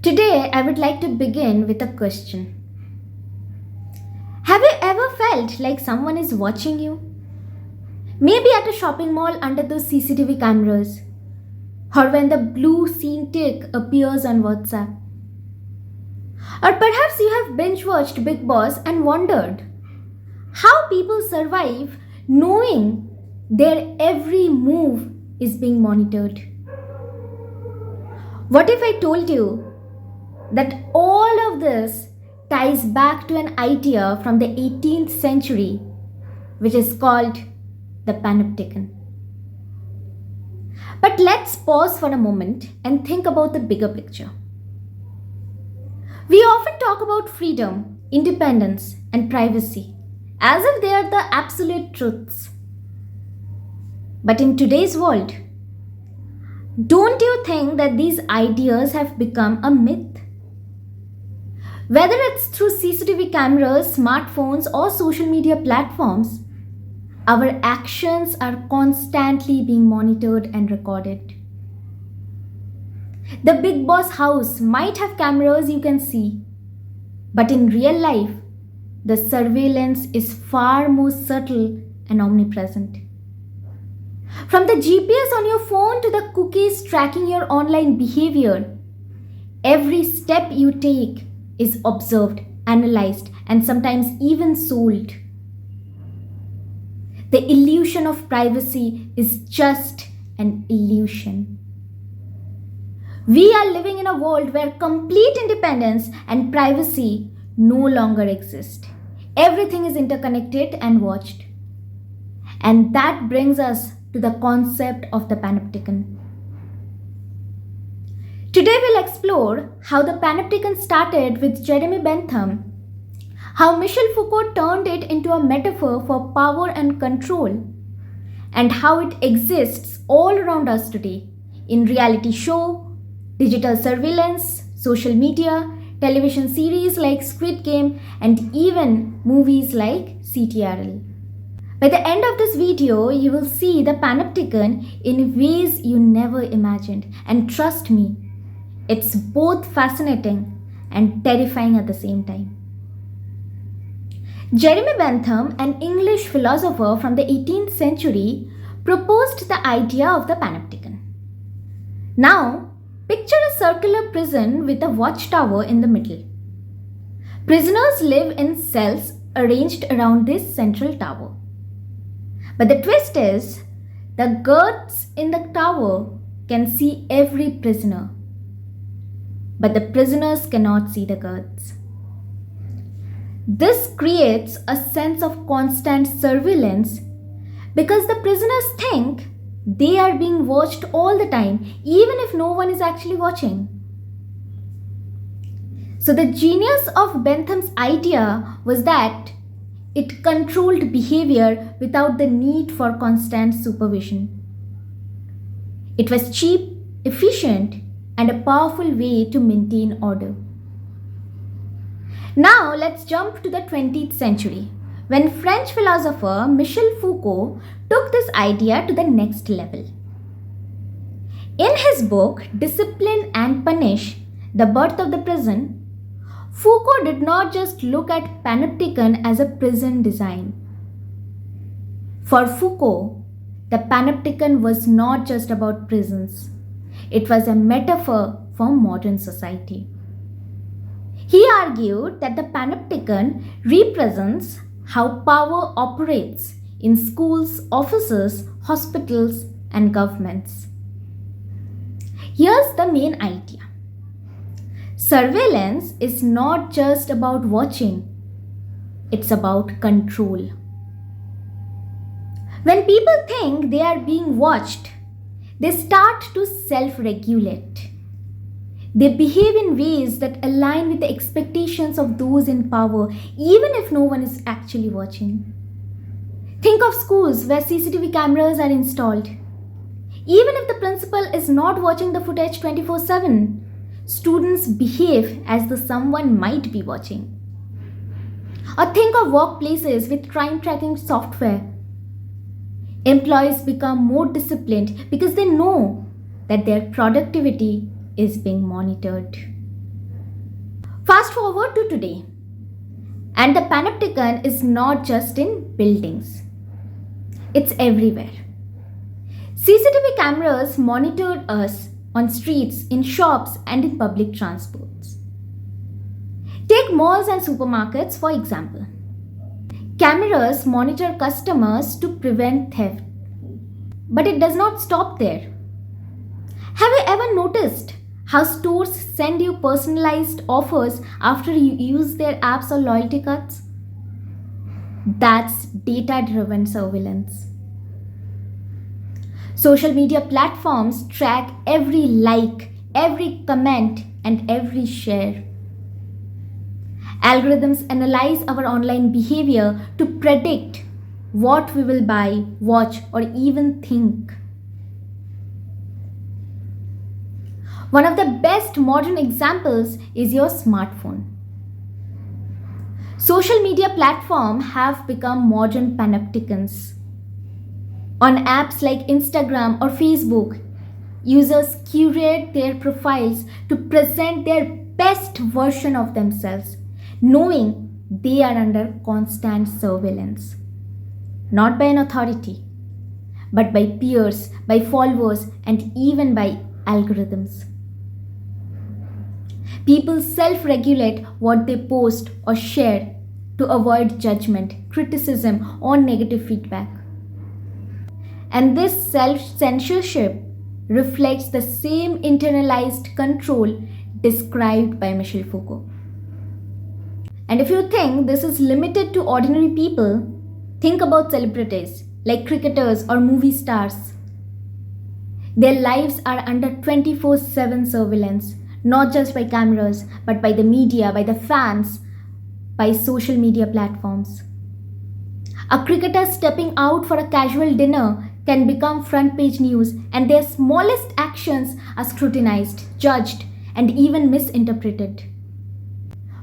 Today, I would like to begin with a question. Have you ever felt like someone is watching you? Maybe at a shopping mall under those CCTV cameras, or when the blue scene tick appears on WhatsApp. Or perhaps you have binge watched Big Boss and wondered how people survive knowing their every move is being monitored. What if I told you that all of this ties back to an idea from the 18th century, which is called the Panopticon? But let's pause for a moment and think about the bigger picture. We often talk about freedom, independence, and privacy as if they are the absolute truths. But in today's world, don't you think that these ideas have become a myth? Whether it's through CCTV cameras, smartphones, or social media platforms, our actions are constantly being monitored and recorded. The Big Boss house might have cameras you can see, but in real life, the surveillance is far more subtle and omnipresent. From the GPS on your phone to the cookies tracking your online behavior, every step you take is observed, analyzed, and sometimes even sold. The illusion of privacy is just an illusion. We are living in a world where complete independence and privacy no longer exist. Everything is interconnected and watched. And that brings us to the concept of the Panopticon. Today we'll explore how the Panopticon started with Jeremy Bentham, how Michel Foucault turned it into a metaphor for power and control, and how it exists all around us today in reality show, digital surveillance, social media, television series like Squid Game, and even movies like CTRL. By the end of this video, you will see the Panopticon in ways you never imagined. And trust me, it's both fascinating and terrifying at the same time. Jeremy Bentham, an English philosopher from the 18th century, proposed the idea of the Panopticon. Now, picture a circular prison with a watchtower in the middle. Prisoners live in cells arranged around this central tower. But the twist is, the guards in the tower can see every prisoner, but the prisoners cannot see the guards. This creates a sense of constant surveillance because the prisoners think they are being watched all the time, even if no one is actually watching. So the genius of Bentham's idea was that it controlled behavior without the need for constant supervision. It was cheap, efficient, and a powerful way to maintain order. Now let's jump to the 20th century, when French philosopher Michel Foucault took this idea to the next level. In his book, Discipline and Punish, The Birth of the Prison, Foucault did not just look at Panopticon as a prison design. For Foucault, the Panopticon was not just about prisons. It was a metaphor for modern society. He argued that the Panopticon represents how power operates in schools, offices, hospitals, and governments. Here's the main idea. Surveillance is not just about watching, it's about control. When people think they are being watched, they start to self-regulate. They behave in ways that align with the expectations of those in power, even if no one is actually watching. Think of schools where CCTV cameras are installed. Even if the principal is not watching the footage 24/7, students behave as though someone might be watching. Or think of workplaces with crime tracking software. Employees become more disciplined because they know that their productivity is being monitored. Fast forward to today, and the Panopticon is not just in buildings, it's everywhere. CCTV cameras monitor us on streets, in shops, and in public transports. Take malls and supermarkets for example. Cameras monitor customers to prevent theft. But it does not stop there. Have you ever noticed how stores send you personalized offers after you use their apps or loyalty cards? That's data-driven surveillance. Social media platforms track every like, every comment, and every share. Algorithms analyze our online behavior to predict what we will buy, watch, or even think. One of the best modern examples is your smartphone. Social media platforms have become modern panopticons. On apps like Instagram or Facebook, users curate their profiles to present their best version of themselves, knowing they are under constant surveillance. Not by an authority, but by peers, by followers, and even by algorithms. People self-regulate what they post or share to avoid judgment, criticism, or negative feedback. And this self-censorship reflects the same internalized control described by Michel Foucault. And if you think this is limited to ordinary people, think about celebrities like cricketers or movie stars. Their lives are under 24/7 surveillance, not just by cameras, but by the media, by the fans, by social media platforms. A cricketer stepping out for a casual dinner can become front page news, and their smallest actions are scrutinized, judged, and even misinterpreted.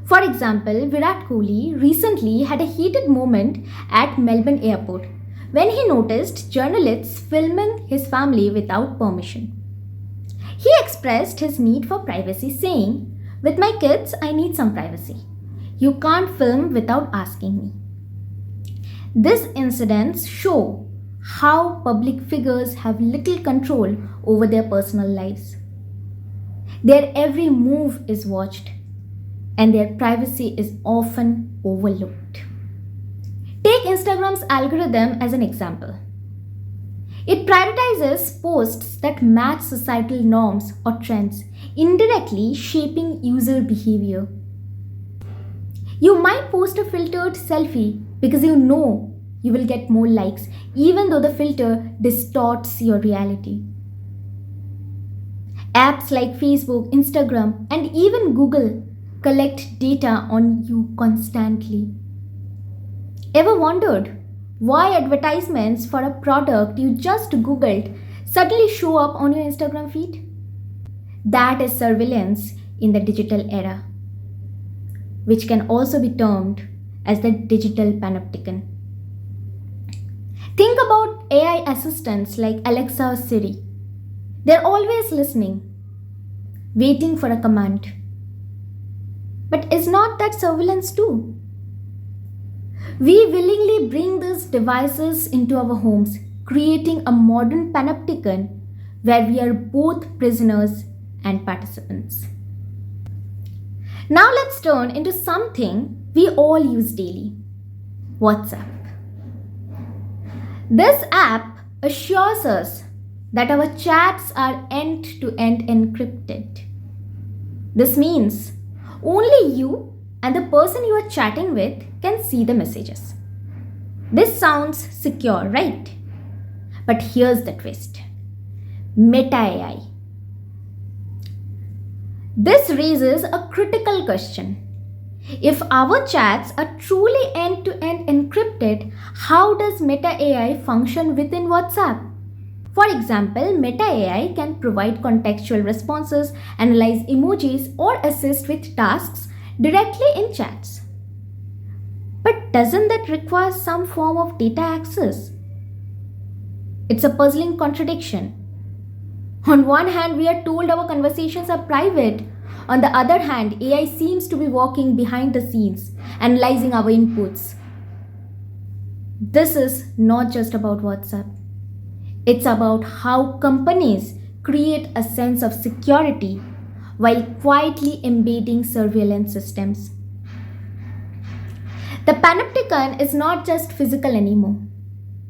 For example, Virat Kohli recently had a heated moment at Melbourne airport when he noticed journalists filming his family without permission. He expressed his need for privacy, saying, "With my kids, I need some privacy. You can't film without asking me." These incidents show how public figures have little control over their personal lives. Their every move is watched, and their privacy is often overlooked. Take Instagram's algorithm as an example. It prioritizes posts that match societal norms or trends, indirectly shaping user behavior. You might post a filtered selfie because you know you will get more likes, even though the filter distorts your reality. Apps like Facebook, Instagram, and even Google collect data on you constantly. Ever wondered why advertisements for a product you just Googled suddenly show up on your Instagram feed? That is surveillance in the digital era, which can also be termed as the digital panopticon. Think about AI assistants like Alexa or Siri. They're always listening, waiting for a command. But is not that surveillance too? We willingly bring these devices into our homes, creating a modern panopticon where we are both prisoners and participants. Now let's turn into something we all use daily: WhatsApp. This app assures us that our chats are end-to-end encrypted. This means only you and the person you are chatting with can see the messages. This sounds secure, right? But here's the twist: Meta AI. This raises a critical question. If our chats are truly end-to-end encrypted, how does Meta AI function within WhatsApp? For example, Meta AI can provide contextual responses, analyze emojis, or assist with tasks directly in chats. But doesn't that require some form of data access? It's a puzzling contradiction. On one hand, we are told our conversations are private. On the other hand, AI seems to be walking behind the scenes, analyzing our inputs. This is not just about WhatsApp. It's about how companies create a sense of security while quietly embedding surveillance systems. The Panopticon is not just physical anymore.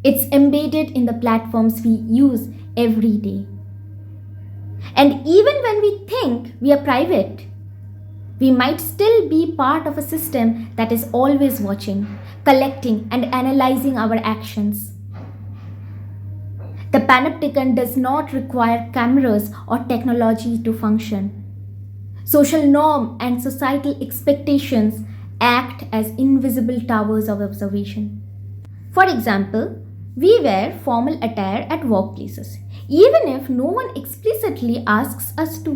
It's embedded in the platforms we use every day. And even when we think we are private, we might still be part of a system that is always watching, collecting, and analyzing our actions. The Panopticon does not require cameras or technology to function. Social norm and societal expectations act as invisible towers of observation. For example, we wear formal attire at workplaces, even if no one explicitly asks us to.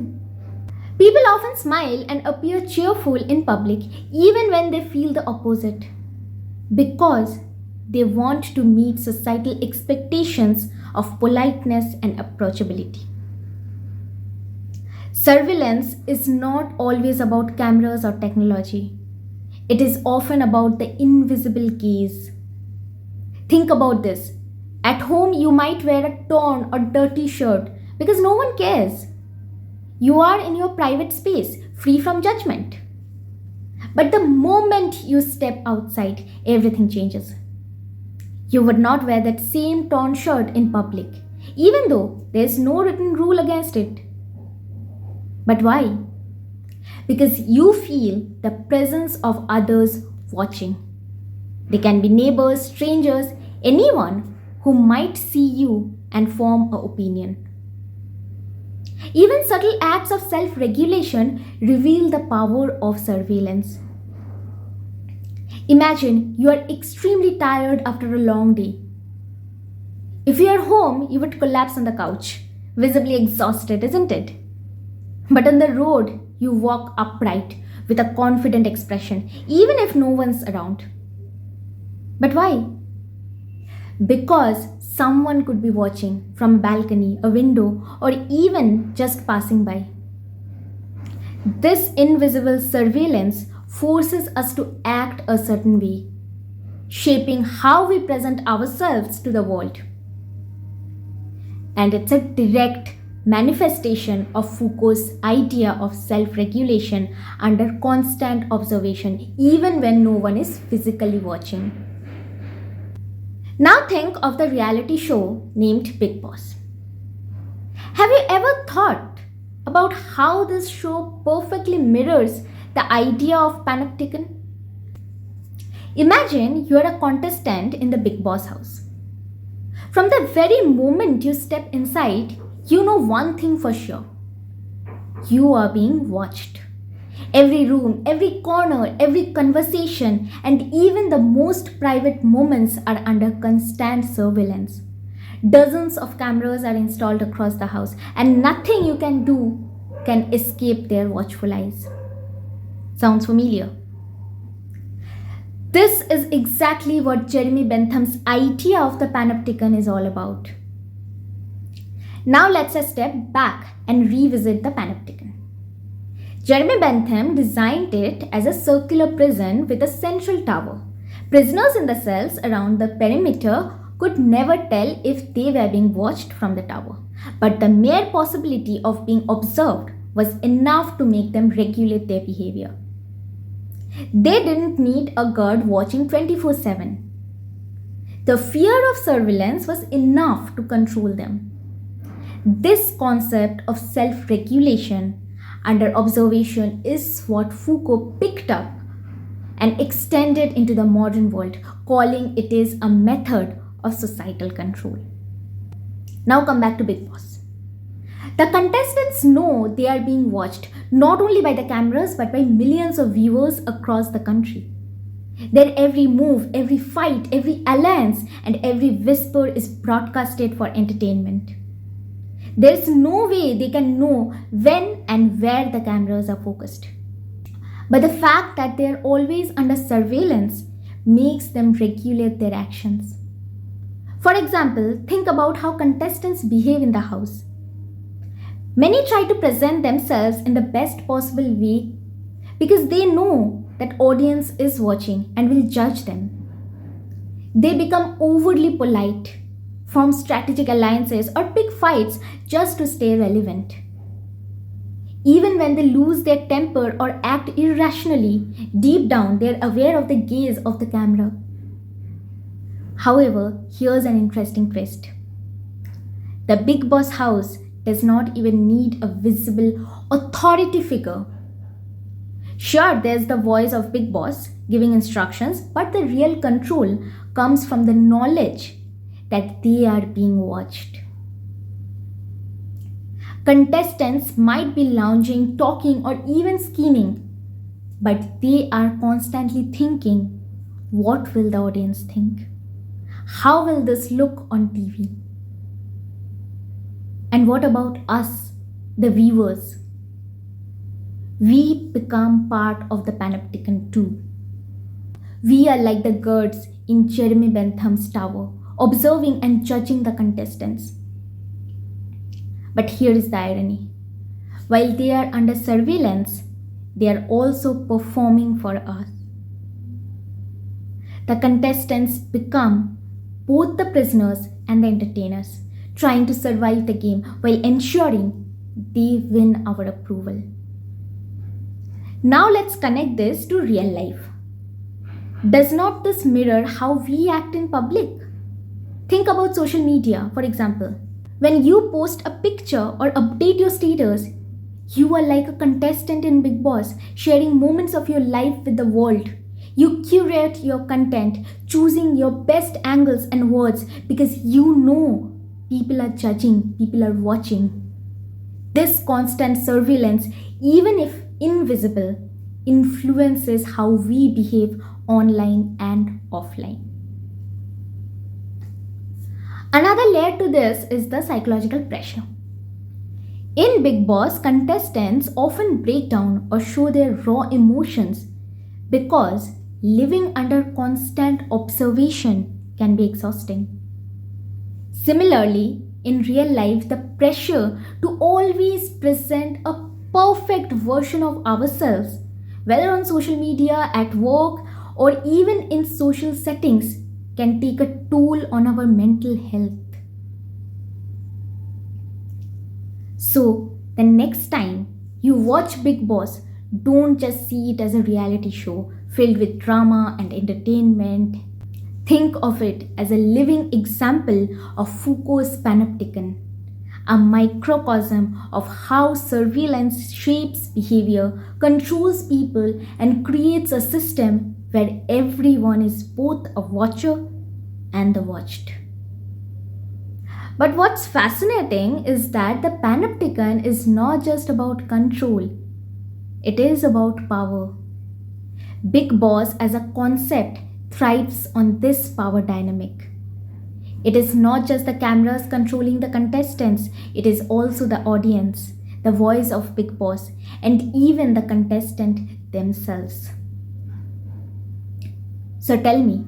People often smile and appear cheerful in public even when they feel the opposite, because they want to meet societal expectations of politeness and approachability. Surveillance is not always about cameras or technology. It is often about the invisible gaze. Think about this. At home, you might wear a torn or dirty shirt because no one cares. You are in your private space, free from judgment. But the moment you step outside, everything changes. You would not wear that same torn shirt in public, even though there is no written rule against it. But why? Because you feel the presence of others watching. They can be neighbors, strangers, anyone who might see you and form an opinion. Even subtle acts of self-regulation reveal the power of surveillance. Imagine you are extremely tired after a long day. If you are home, you would collapse on the couch, visibly exhausted, isn't it? But on the road, you walk upright with a confident expression, even if no one's around. But why? Because someone could be watching from a balcony, a window, or even just passing by. This invisible surveillance forces us to act a certain way, shaping how we present ourselves to the world. And it's a direct manifestation of Foucault's idea of self-regulation under constant observation, even when no one is physically watching. Now think of the reality show named Big Boss. Have you ever thought about how this show perfectly mirrors the idea of Panopticon? Imagine you are a contestant in the Big Boss house. From the very moment you step inside, you know one thing for sure. You are being watched. Every room, every corner, every conversation, and even the most private moments are under constant surveillance. Dozens of cameras are installed across the house, and nothing you can do can escape their watchful eyes. Sounds familiar? This is exactly what Jeremy Bentham's idea of the Panopticon is all about. Now let's step back and revisit the Panopticon. Jeremy Bentham designed it as a circular prison with a central tower. Prisoners in the cells around the perimeter could never tell if they were being watched from the tower, but the mere possibility of being observed was enough to make them regulate their behavior. They didn't need a guard watching 24/7. The fear of surveillance was enough to control them. This concept of self-regulation under observation is what Foucault picked up and extended into the modern world, calling it is a method of societal control. Now come back to Big Boss. The contestants know they are being watched not only by the cameras but by millions of viewers across the country. Their every move, every fight, every alliance, and every whisper is broadcasted for entertainment. There is no way they can know when and where the cameras are focused. But the fact that they are always under surveillance makes them regulate their actions. For example, think about how contestants behave in the house. Many try to present themselves in the best possible way because they know that audience is watching and will judge them. They become overly polite, form strategic alliances, or pick fights just to stay relevant. Even when they lose their temper or act irrationally, deep down they're aware of the gaze of the camera. However, here's an interesting twist. The big boss house does not even need a visible authority figure. Sure, there's the voice of big boss giving instructions, but the real control comes from the knowledge that they are being watched. Contestants might be lounging, talking, or even scheming, but they are constantly thinking, what will the audience think? How will this look on TV? And what about us, the viewers? We become part of the Panopticon too. We are like the guards in Jeremy Bentham's tower, observing and judging the contestants. But here is the irony. While they are under surveillance, they are also performing for us. The contestants become both the prisoners and the entertainers, trying to survive the game while ensuring they win our approval. Now let's connect this to real life. Does not this mirror how we act in public? Think about social media, for example. When you post a picture or update your status, you are like a contestant in Big Boss, sharing moments of your life with the world. You curate your content, choosing your best angles and words because you know people are judging, people are watching. This constant surveillance, even if invisible, influences how we behave online and offline. Another layer to this is the psychological pressure. In Big Boss, contestants often break down or show their raw emotions because living under constant observation can be exhausting. Similarly, in real life, the pressure to always present a perfect version of ourselves, whether on social media, at work, or even in social settings, can take a toll on our mental health. So, the next time you watch Big Boss, don't just see it as a reality show filled with drama and entertainment. Think of it as a living example of Foucault's Panopticon, a microcosm of how surveillance shapes behavior, controls people, and creates a system where everyone is both a watcher and the watched. But what's fascinating is that the Panopticon is not just about control, it is about power. Big Boss as a concept thrives on this power dynamic. It is not just the cameras controlling the contestants, it is also the audience, the voice of Big Boss, and even the contestant themselves. So tell me,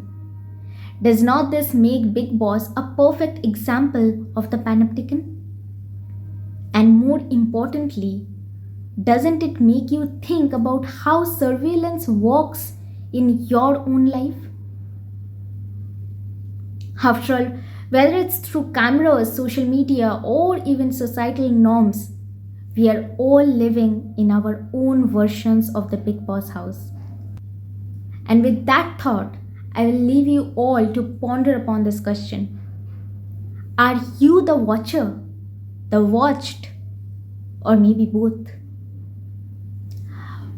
does not this make Big Boss a perfect example of the Panopticon? And more importantly, doesn't it make you think about how surveillance works in your own life? After all, whether it's through cameras, social media, or even societal norms, we are all living in our own versions of the Big Boss house. And with that thought, I will leave you all to ponder upon this question. Are you the watcher, the watched, or maybe both?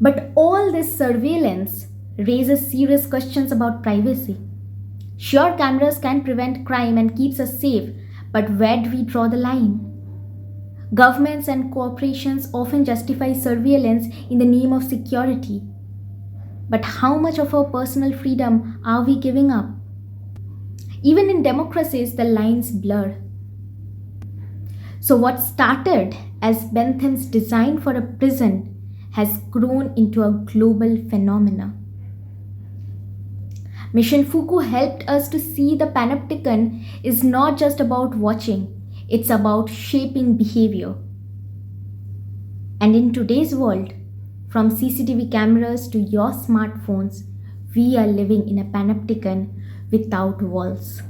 But all this surveillance raises serious questions about privacy. Sure, cameras can prevent crime and keeps us safe, but where do we draw the line? Governments and corporations often justify surveillance in the name of security. But how much of our personal freedom are we giving up? Even in democracies, the lines blur. So what started as Bentham's design for a prison has grown into a global phenomenon. Michel Foucault helped us to see the Panopticon is not just about watching, it's about shaping behavior. And in today's world, from CCTV cameras to your smartphones, we are living in a panopticon without walls.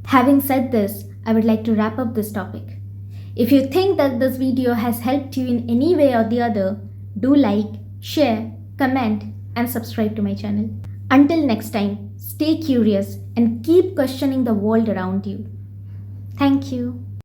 Having said this, I would like to wrap up this topic. If you think that this video has helped you in any way or the other, do like, share, comment, and subscribe to my channel. Until next time, stay curious and keep questioning the world around you. Thank you.